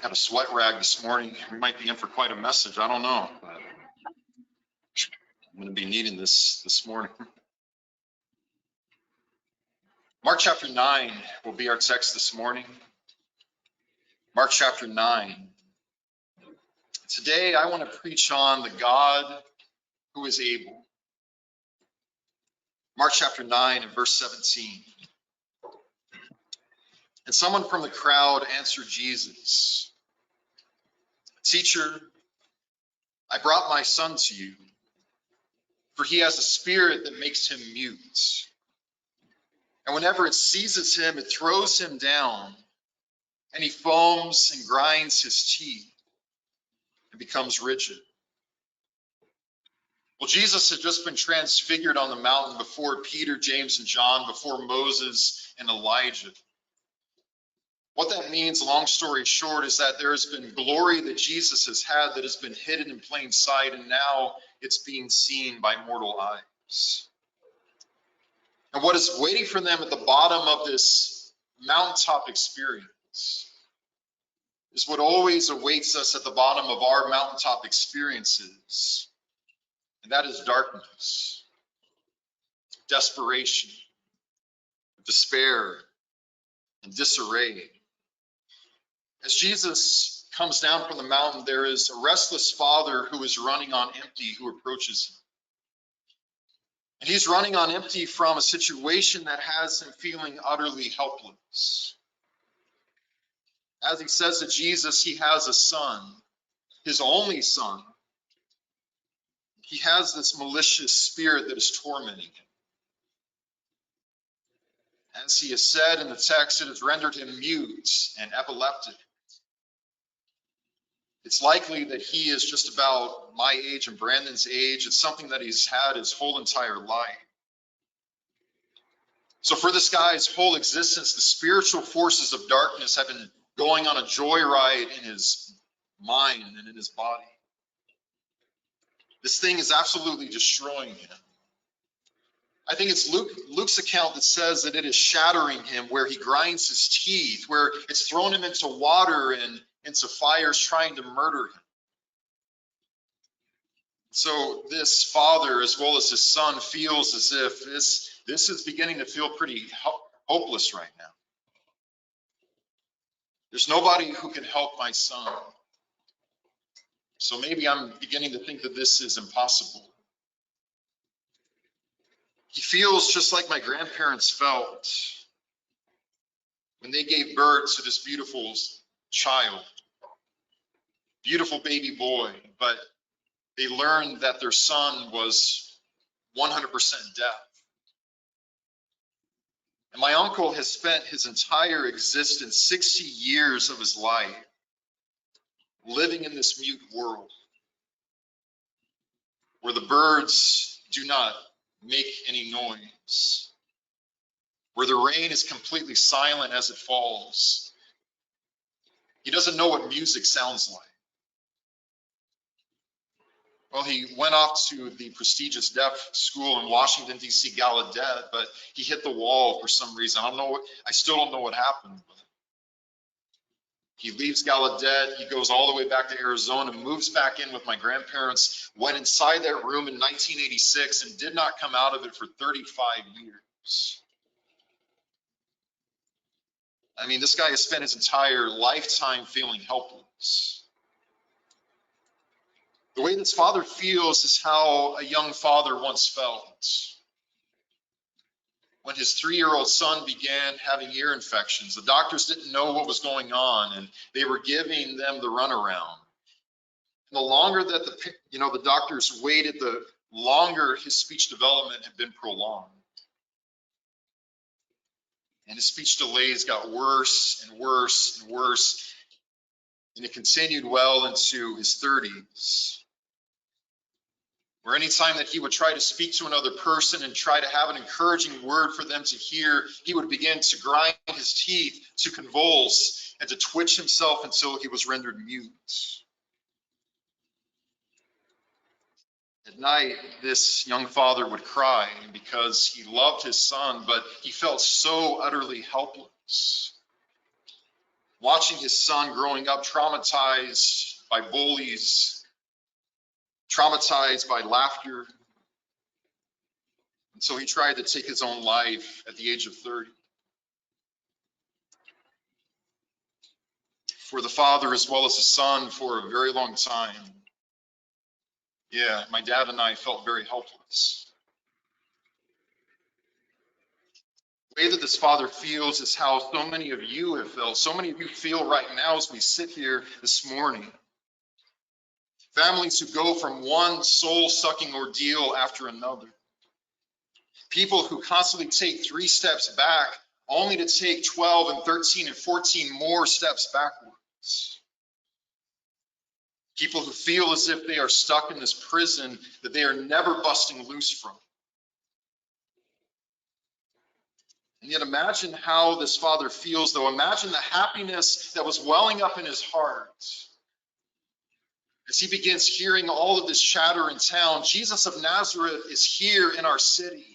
Had a sweat rag this morning. We might be in for quite a message. I don't know. But I'm going to be needing this morning. Mark chapter 9 will be our text this morning. Mark chapter 9. Today I want to preach on the God who is able. Mark chapter 9 and verse 17. And someone from the crowd answered Jesus, "Teacher, I brought my son to you, for he has a spirit that makes him mute. And whenever it seizes him, it throws him down, and he foams and grinds his teeth and becomes rigid." Well, Jesus had just been transfigured on the mountain before Peter, James, and John, before Moses and Elijah. What that means, long story short, is that there has been glory that Jesus has had that has been hidden in plain sight, and now it's being seen by mortal eyes. And what is waiting for them at the bottom of this mountaintop experience is what always awaits us at the bottom of our mountaintop experiences, and that is darkness, desperation, despair, and disarray. As Jesus comes down from the mountain, there is a restless father who is running on empty who approaches him. And he's running on empty from a situation that has him feeling utterly helpless. As he says to Jesus, he has a son, his only son. He has this malicious spirit that is tormenting him. As he has said in the text, it has rendered him mute and epileptic. It's likely that he is just about my age and Brandon's age. It's something that he's had his whole entire life. So for this guy's whole existence, the spiritual forces of darkness have been going on a joyride in his mind and in his body. This thing is absolutely destroying him. I think it's Luke's account that says that it is shattering him, where he grinds his teeth, where it's thrown him into water and into fires trying to murder him. So this father, as well as his son, feels as if this is beginning to feel pretty hopeless right now. There's nobody who can help my son. So maybe I'm beginning to think that this is impossible. He feels just like my grandparents felt when they gave birth to this beautiful child, beautiful baby boy, but they learned that their son was 100% deaf. And my uncle has spent his entire existence, 60 years of his life, living in this mute world where the birds do not make any noise, where the rain is completely silent as it falls. He doesn't know what music sounds like. Well, he went off to the prestigious deaf school in Washington, D.C., Gallaudet, but he hit the wall for some reason. I still don't know what happened. But he leaves Gallaudet, he goes all the way back to Arizona, moves back in with my grandparents, went inside that room in 1986 and did not come out of it for 35 years. I mean, this guy has spent his entire lifetime feeling helpless. The way this father feels is how a young father once felt when his 3-year-old son began having ear infections. The doctors didn't know what was going on, and they were giving them the runaround. And the longer that the doctors waited, the longer his speech development had been prolonged. And his speech delays got worse and worse and worse, and it continued well into his 30s. Where any time that he would try to speak to another person and try to have an encouraging word for them to hear, he would begin to grind his teeth, to convulse, and to twitch himself until he was rendered mute. At night, this young father would cry because he loved his son, but he felt so utterly helpless. watching his son growing up traumatized by bullies, traumatized by laughter. And so he tried to take his own life at the age of 30. For the father as well as the son for a very long time. Yeah, my dad and I felt very helpless. The way that this father feels is how so many of you have felt. So many of you feel right now as we sit here this morning. Families who go from one soul-sucking ordeal after another. People who constantly take 3 steps back only to take 12 and 13 and 14 more steps backwards. People who feel as if they are stuck in this prison that they are never busting loose from. And yet imagine how this father feels, though. Imagine the happiness that was welling up in his heart as he begins hearing all of this chatter in town. Jesus of Nazareth is here in our city.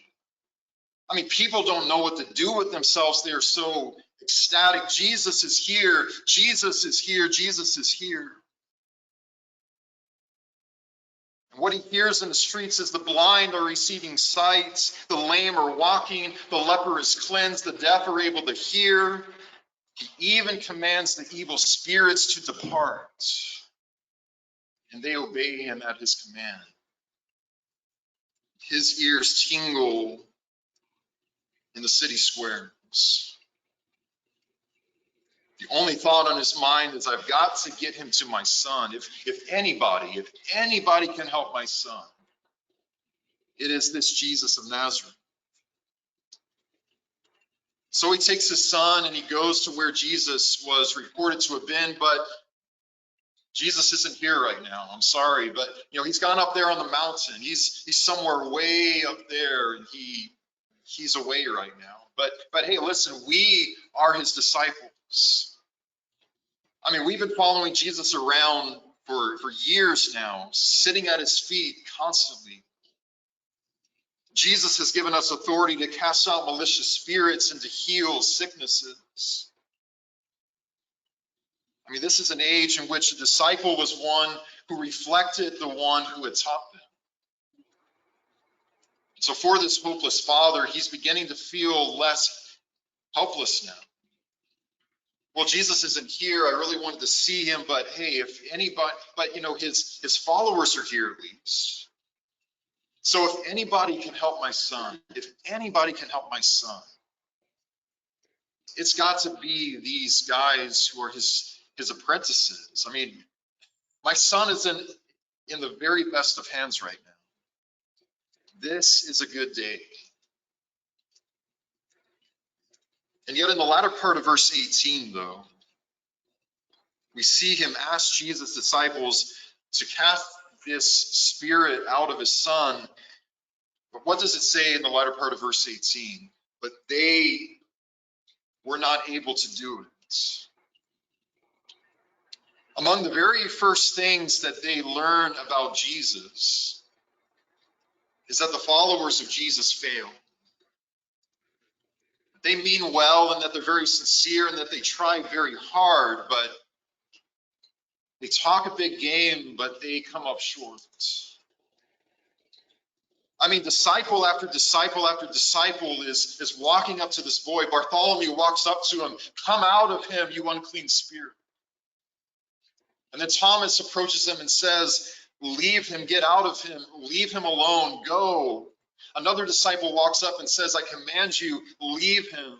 I mean, people don't know what to do with themselves. They are so ecstatic. Jesus is here. Jesus is here. Jesus is here. And what he hears in the streets is the blind are receiving sight, the lame are walking, the leper is cleansed, the deaf are able to hear. He even commands the evil spirits to depart, and they obey him at his command. His ears tingle in the city squares. The only thought on his mind is, I've got to get him to my son. If anybody can help my son, it is this Jesus of Nazareth. So he takes his son and he goes to where Jesus was reported to have been, but Jesus isn't here right now. I'm sorry, but he's gone up there on the mountain. He's somewhere way up there, and he's away right now. But hey, listen, we are his disciples. I mean, we've been following Jesus around for years now, sitting at his feet constantly. Jesus has given us authority to cast out malicious spirits and to heal sicknesses. I mean, this is an age in which a disciple was one who reflected the one who had taught them. So for this hopeless father, he's beginning to feel less helpless now. Well, Jesus isn't here. I really wanted to see him, but hey, if anybody, but his followers are here at least. So if anybody can help my son, it's got to be these guys who are his apprentices. I mean, my son is in the very best of hands right now. This is a good day. And yet in the latter part of verse 18, though, we see him ask Jesus' disciples to cast this spirit out of his son. But what does it say in the latter part of verse 18? But they were not able to do it. Among the very first things that they learn about Jesus is that the followers of Jesus fail. They mean well and that they're very sincere and that they try very hard, but they talk a big game, but they come up short. I mean, disciple after disciple after disciple is walking up to this boy. Bartholomew walks up to him. Come out of him, you unclean spirit. And then Thomas approaches him and says, leave him, get out of him, leave him alone, go. Another disciple walks up and says, I command you, leave him.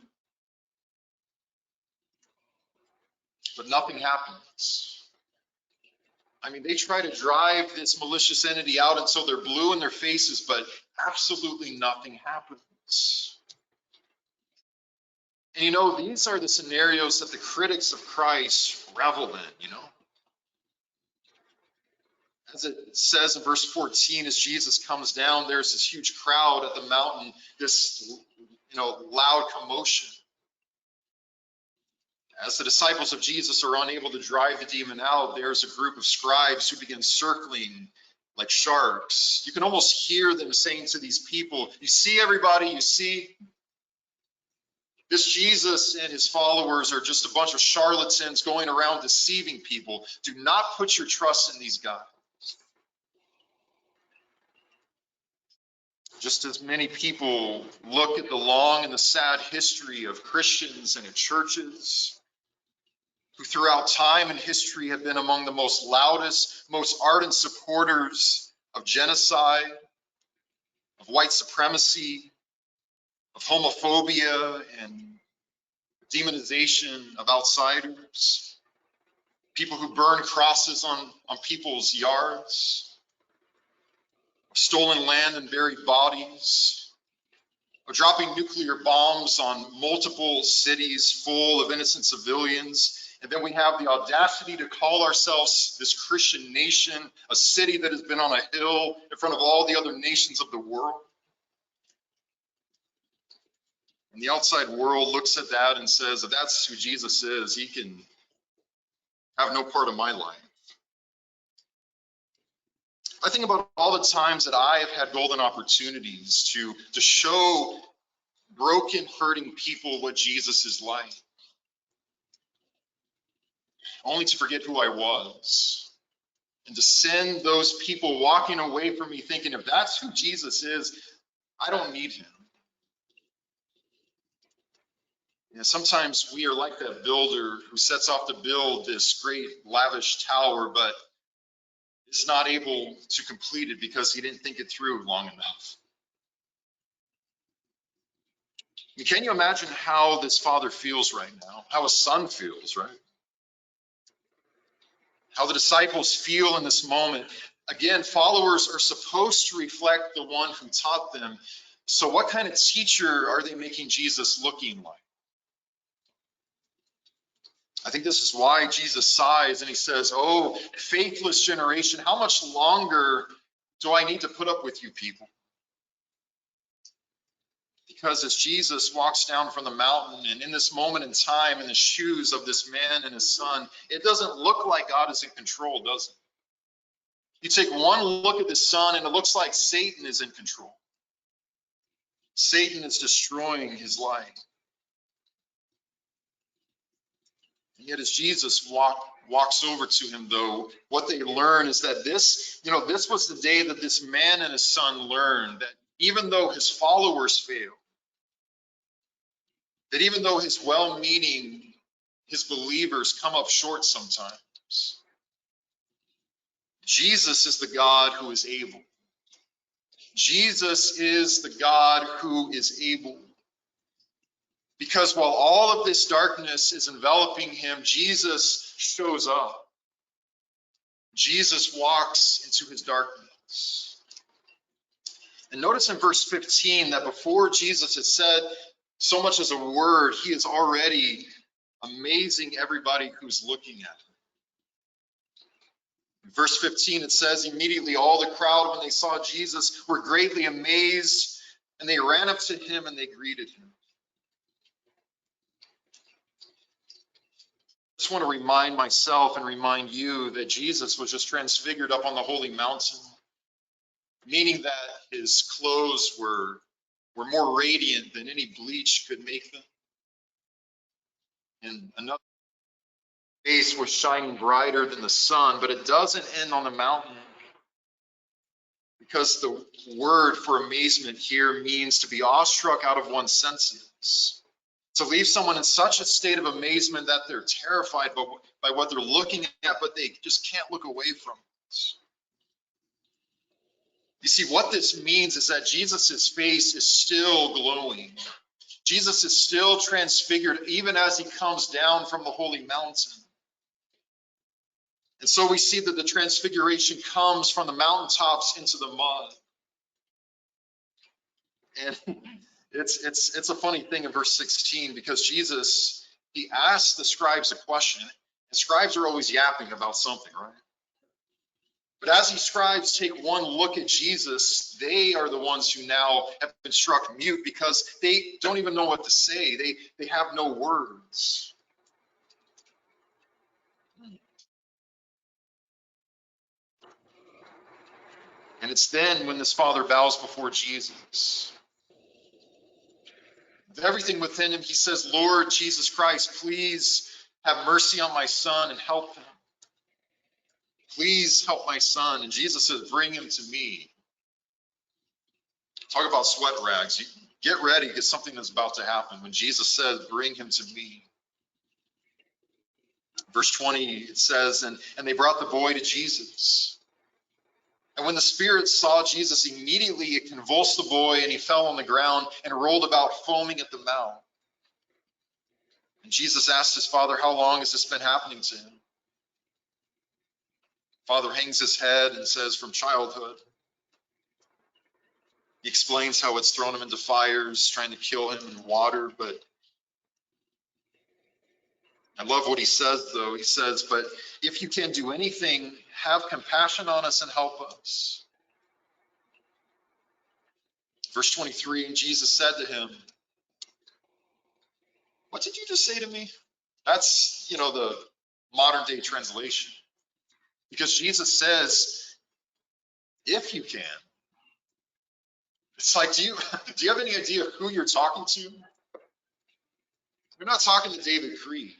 But nothing happens. I mean, they try to drive this malicious entity out, and so they're blue in their faces, but absolutely nothing happens. And these are the scenarios that the critics of Christ revel in, As it says in verse 14, as Jesus comes down, there's this huge crowd at the mountain, this, loud commotion. As the disciples of Jesus are unable to drive the demon out, there's a group of scribes who begin circling like sharks. You can almost hear them saying to these people, you see, everybody, you see? This Jesus and his followers are just a bunch of charlatans going around deceiving people. Do not put your trust in these guys. Just as many people look at the long and the sad history of Christians and of churches who throughout time and history have been among the most loudest, most ardent supporters of genocide, of white supremacy, of homophobia and demonization of outsiders, people who burn crosses on people's yards, stolen land and buried bodies, or dropping nuclear bombs on multiple cities full of innocent civilians. And then we have the audacity to call ourselves this Christian nation, a city that has been on a hill in front of all the other nations of the world. And the outside world looks at that and says, if that's who Jesus is, he can have no part of my life. I think about all the times that I have had golden opportunities to show broken, hurting people what Jesus is like, only to forget who I was, and to send those people walking away from me thinking, if that's who Jesus is, I don't need him. Sometimes we are like that builder who sets off to build this great lavish tower, but is not able to complete it because he didn't think it through long enough. Can you imagine how this father feels right now? How a son feels, right? How the disciples feel in this moment. Again, followers are supposed to reflect the one who taught them. So what kind of teacher are they making Jesus looking like? I think this is why Jesus sighs and he says, oh, faithless generation, how much longer do I need to put up with you people? Because as Jesus walks down from the mountain, and in this moment in time, in the shoes of this man and his son, it doesn't look like God is in control, does it? You take one look at the son and it looks like Satan is in control. Satan is destroying his life. And yet as Jesus walks over to him, though, what they learn is that this was the day that this man and his son learned that even though his followers fail, that even though his well-meaning, his believers come up short sometimes, Jesus is the God who is able. Jesus is the God who is able. Because while all of this darkness is enveloping him, Jesus shows up. Jesus walks into his darkness. And notice in verse 15 that before Jesus has said so much as a word, he is already amazing everybody who's looking at him. In verse 15, it says, immediately all the crowd, when they saw Jesus, were greatly amazed, and they ran up to him and they greeted him. I just want to remind myself and remind you that Jesus was just transfigured up on the holy mountain, meaning that his clothes were more radiant than any bleach could make them. And another face was shining brighter than the sun, but it doesn't end on the mountain, because the word for amazement here means to be awestruck out of one's senses, to leave someone in such a state of amazement that they're terrified by what they're looking at, but they just can't look away from it. You see, what this means is that Jesus's face is still glowing. Jesus is still transfigured even as he comes down from the holy mountain. And so we see that the transfiguration comes from the mountaintops into the mud. And it's a funny thing in verse 16, because Jesus, he asks the scribes a question. And scribes are always yapping about something, right? But as these scribes take one look at Jesus, they are the ones who now have been struck mute, because they don't even know what to say. They have no words. And it's then when this father bows before Jesus With everything within him, he says, Lord Jesus Christ, please have mercy on my son and help him. Please help my son. And Jesus says, bring him to me. Talk about sweat rags. Get ready because something is about to happen. When Jesus says, bring him to me. Verse 20, it says, and they brought the boy to Jesus. And when the spirit saw Jesus, immediately it convulsed the boy, and he fell on the ground and rolled about, foaming at the mouth. And Jesus asked his father, how long has this been happening to him? Father hangs his head and says, from childhood. He explains how it's thrown him into fires, trying to kill him in water. But I love what he says, though. He says, but if you can do anything, have compassion on us and help us. Verse 23, and Jesus said to him, what did you just say to me? That's, the modern day translation. Because Jesus says, if you can. It's like, do you have any idea who you're talking to? You're not talking to David Creed.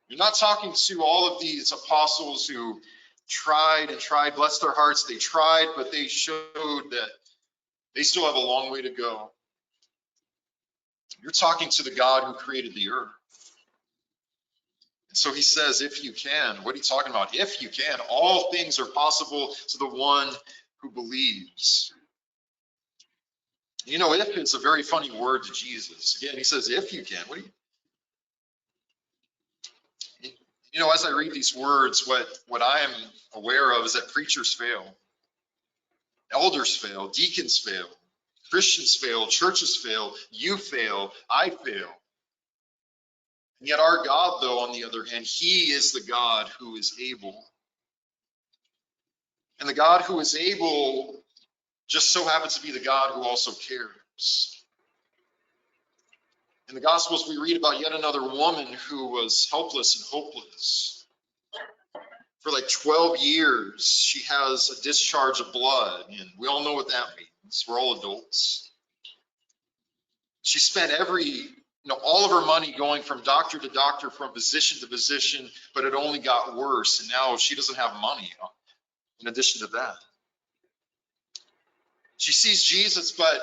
You're not talking to all of these apostles who tried and tried, bless their hearts. They tried, but they showed that they still have a long way to go. You're talking to the God who created the earth. And so he says, if you can. What are you talking about? If you can. All things are possible to the one who believes. If is a very funny word to Jesus. Again, he says, if you can. As I read these words, what I am aware of is that preachers fail, elders fail, deacons fail, Christians fail, churches fail, you fail, I fail. And yet our God, though, on the other hand, he is the God who is able. And the God who is able just so happens to be the God who also cares. In the Gospels, we read about yet another woman who was helpless and hopeless. For like 12 years, she has a discharge of blood, and we all know what that means. We're all adults. She spent all of her money going from doctor to doctor, from physician to physician, but it only got worse, and now she doesn't have money in addition to that. She sees Jesus, but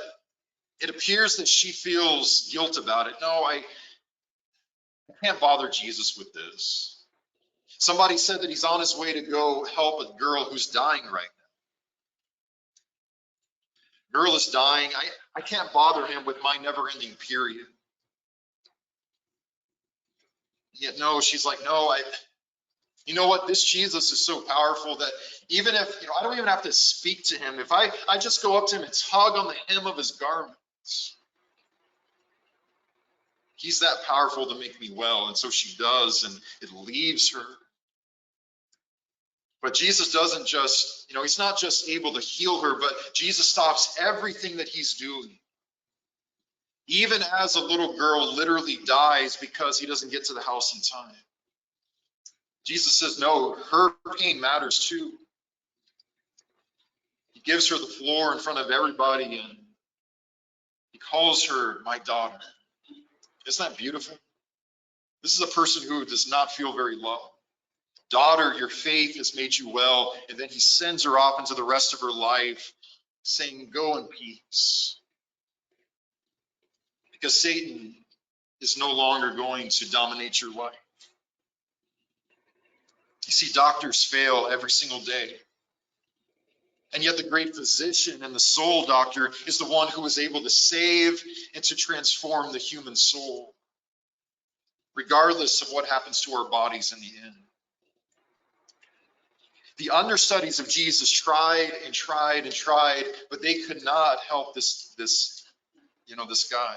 it appears that she feels guilt about it. No, I can't bother Jesus with this. Somebody said that he's on his way to go help a girl who's dying right now. Girl is dying. I can't bother him with my never-ending period. Yet no, she's like, no, you know what? This Jesus is so powerful that even if, I don't even have to speak to him. If I just go up to him and tug on the hem of his garments, he's that powerful to make me well. And so she does, and it leaves her. But Jesus doesn't just, he's not just able to heal her, but Jesus stops everything that he's doing. Even as a little girl literally dies because he doesn't get to the house in time. Jesus says, no, her pain matters too. He gives her the floor in front of everybody, and he calls her my daughter. Isn't that beautiful? This is a person who does not feel very loved. Daughter, your faith has made you well. And then he sends her off into the rest of her life saying, go in peace. Because Satan is no longer going to dominate your life. You see, doctors fail every single day. And yet the great physician and the soul doctor is the one who is able to save and to transform the human soul, regardless of what happens to our bodies in the end. The understudies of Jesus tried and tried and tried, but they could not help this guy.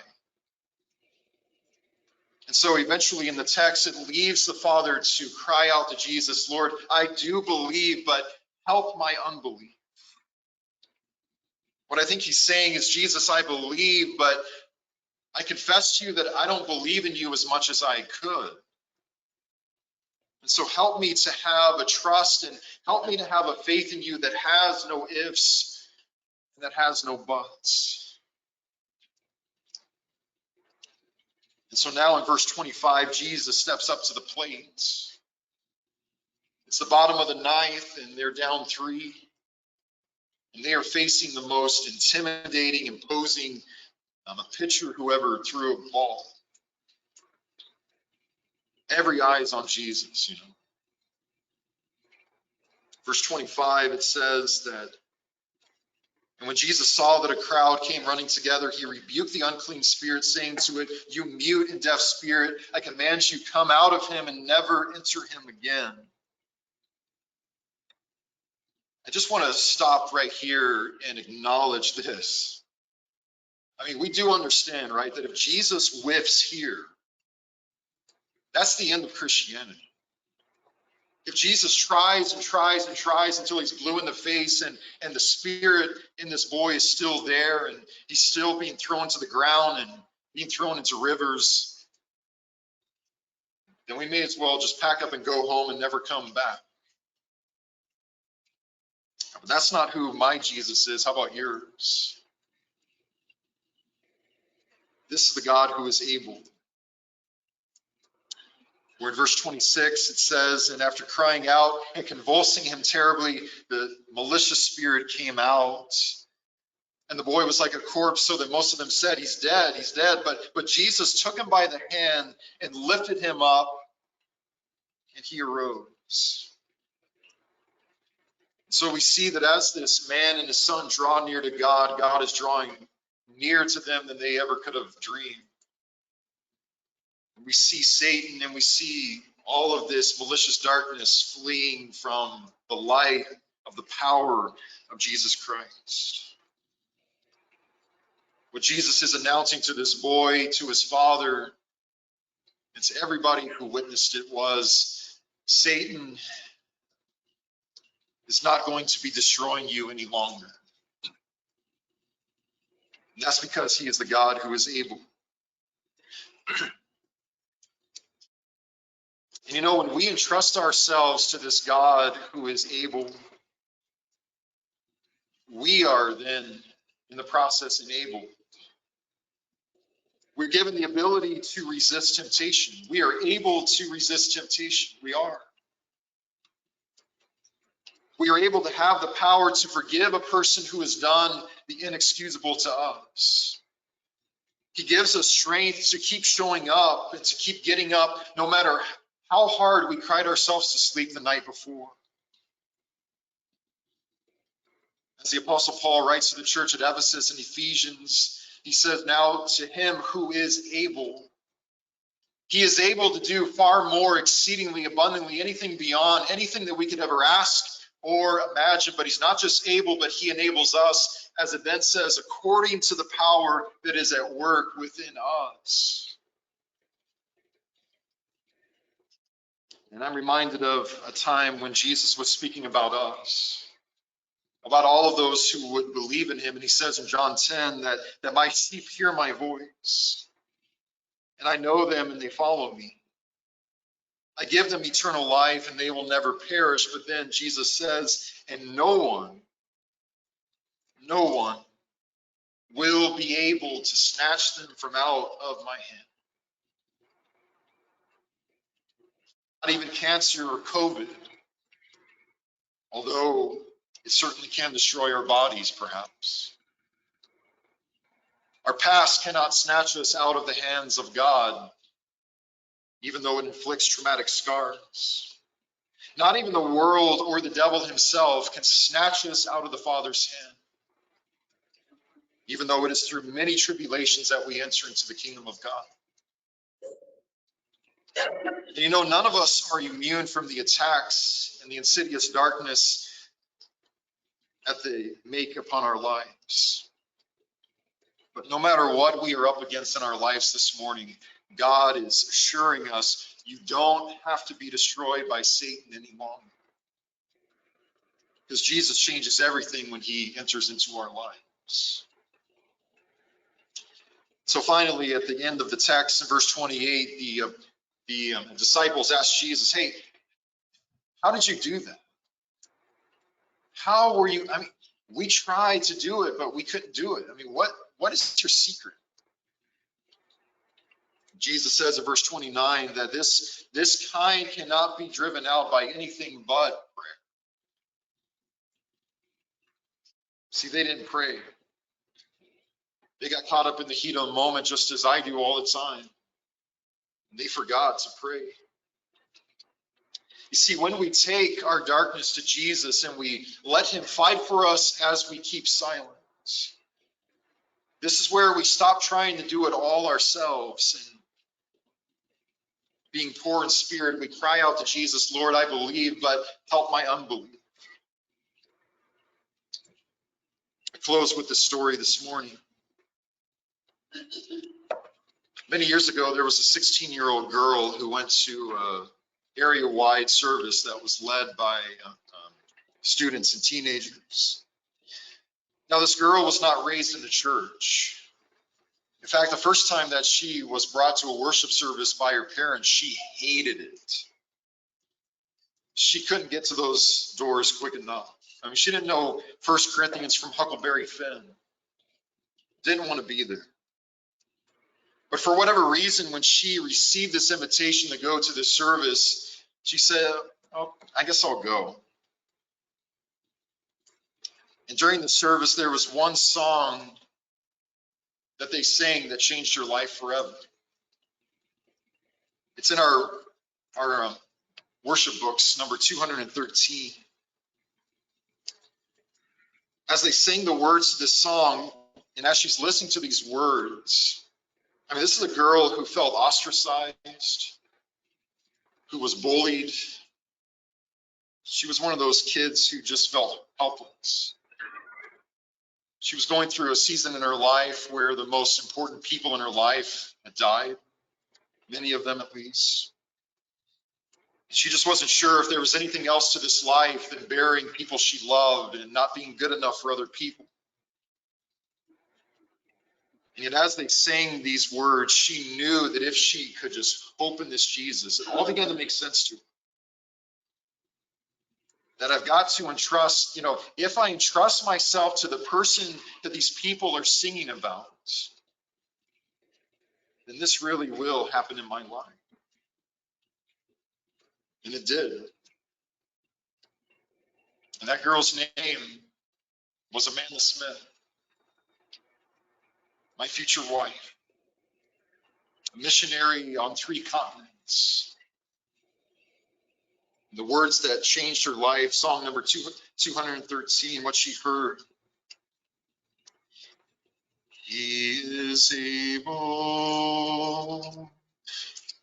And so eventually in the text, it leaves the father to cry out to Jesus, Lord, I do believe, but help my unbelief. What I think he's saying is, Jesus, I believe, but I confess to you that I don't believe in you as much as I could. And so help me to have a trust and help me to have a faith in you that has no ifs and that has no buts. And so now in verse 25, Jesus steps up to the plate. It's the bottom of the ninth, and they're down 3. And they are facing the most intimidating, imposing a pitcher who ever threw a ball. Every eye is on Jesus, Verse 25, it says that, and when Jesus saw that a crowd came running together, he rebuked the unclean spirit, saying to it, "You mute and deaf spirit, I command you, come out of him and never enter him again." I just want to stop right here and acknowledge this. I mean, we do understand, right, that if Jesus whiffs here, that's the end of Christianity. If Jesus tries and tries and tries until he's blue in the face and the spirit in this boy is still there and he's still being thrown to the ground and being thrown into rivers, then we may as well just pack up and go home and never come back. But that's not who my Jesus is. How about yours? This is the God who is able. Where in verse 26 it says, and after crying out and convulsing him terribly, the malicious spirit came out. And the boy was like a corpse, so that most of them said, he's dead, he's dead. But Jesus took him by the hand and lifted him up, and he arose. So we see that as this man and his son draw near to God, God is drawing nearer to them than they ever could have dreamed. We see Satan and we see all of this malicious darkness fleeing from the light of the power of Jesus Christ. What Jesus is announcing to this boy, to his father, and to everybody who witnessed it was, Satan is not going to be destroying you any longer. And that's because he is the God who is able. And when we entrust ourselves to this God who is able, we are then in the process enabled. We're given the ability to resist temptation. We are able to resist temptation. We are. We are able to have the power to forgive a person who has done the inexcusable to us. He gives us strength to keep showing up and to keep getting up no matter how hard we cried ourselves to sleep the night before. As the Apostle Paul writes to the church at Ephesus in Ephesians, he says, now to him who is able, he is able to do far more exceedingly abundantly, anything beyond anything that we could ever ask or imagine. But he's not just able, but he enables us, as it then says, according to the power that is at work within us. And I'm reminded of a time when Jesus was speaking about us, about all of those who would believe in him. And he says in John 10 that my sheep hear my voice, and I know them and they follow me. I give them eternal life and they will never perish. But then Jesus says, and no one will be able to snatch them from out of my hand. Not even cancer or COVID, although it certainly can destroy our bodies, perhaps. Our past cannot snatch us out of the hands of God, even though it inflicts traumatic scars. Not even the world or the devil himself can snatch us out of the Father's hand, even though it is through many tribulations that we enter into the kingdom of God. And none of us are immune from the attacks and the insidious darkness that they make upon our lives. But no matter what we are up against in our lives this morning, God is assuring us you don't have to be destroyed by Satan any longer. Because Jesus changes everything when he enters into our lives. So finally, at the end of the text in verse 28, the disciples asked Jesus, hey, how did you do that? How were you? I mean, we tried to do it, but we couldn't do it. I mean, what is your secret? Jesus says in verse 29 that this kind cannot be driven out by anything but prayer. See, they didn't pray. They got caught up in the heat of the moment, just as I do all the time. And they forgot to pray. You see, when we take our darkness to Jesus and we let him fight for us as we keep silence, this is where we stop trying to do it all ourselves. And being poor in spirit, we cry out to Jesus, Lord, I believe, but help my unbelief. I close with this story this morning. Many years ago, there was a 16-year-old girl who went to an area-wide service that was led by students and teenagers. Now, this girl was not raised in the church. In fact, the first time that she was brought to a worship service by her parents, she hated it. She couldn't get to those doors quick enough. I mean, she didn't know 1 Corinthians from Huckleberry Finn. Didn't want to be there. But for whatever reason, when she received this invitation to go to this service, she said, oh, I guess I'll go. And during the service, there was one song that they sang that changed her life forever. It's in our worship books, number 213. As they sing the words to this song, and as she's listening to these words, I mean, this is a girl who felt ostracized, who was bullied. She was one of those kids who just felt helpless. She was going through a season in her life where the most important people in her life had died, many of them at least. She just wasn't sure if there was anything else to this life than burying people she loved and not being good enough for other people. And yet as they sang these words, she knew that if she could just hope in this Jesus, it all began to make sense to her. That I've got to entrust, if I entrust myself to the person that these people are singing about, then this really will happen in my life. And it did. And that girl's name was Amanda Smith, my future wife, a missionary on 3 continents. The words that changed her life, song number 213, what she heard. He is able,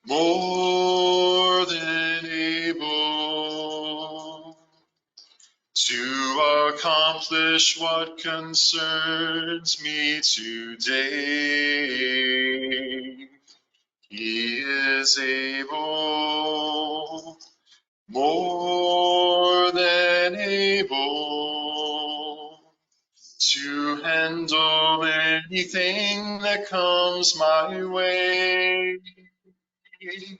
more than able, to accomplish what concerns me today. He is able, more than able, to handle anything that comes my way. He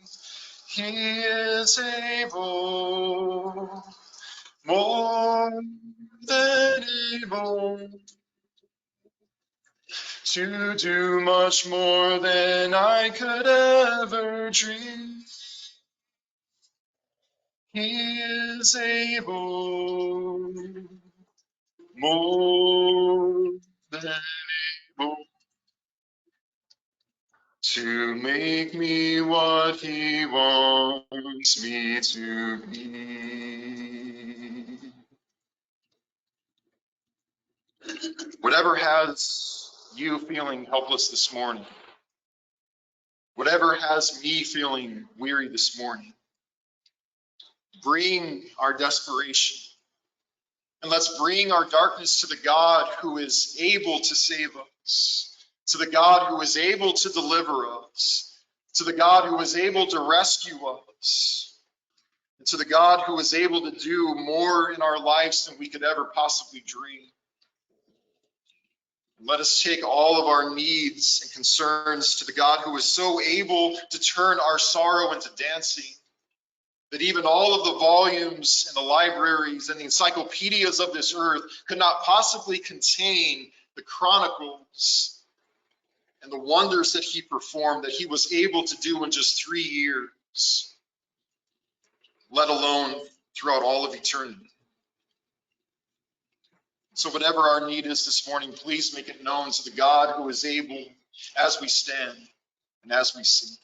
is able, more than able, to do much more than I could ever dream. He is able, more than able, to make me what he wants me to be. Whatever has you feeling helpless this morning, whatever has me feeling weary this morning, bring our desperation. And let's bring our darkness to the God who is able to save us, to the God who is able to deliver us, to the God who is able to rescue us, and to the God who is able to do more in our lives than we could ever possibly dream. And let us take all of our needs and concerns to the God who is so able to turn our sorrow into dancing, that even all of the volumes and the libraries and the encyclopedias of this earth could not possibly contain the chronicles and the wonders that he performed, that he was able to do in just 3 years, let alone throughout all of eternity. So whatever our need is this morning, please make it known to the God who is able, as we stand and as we sing.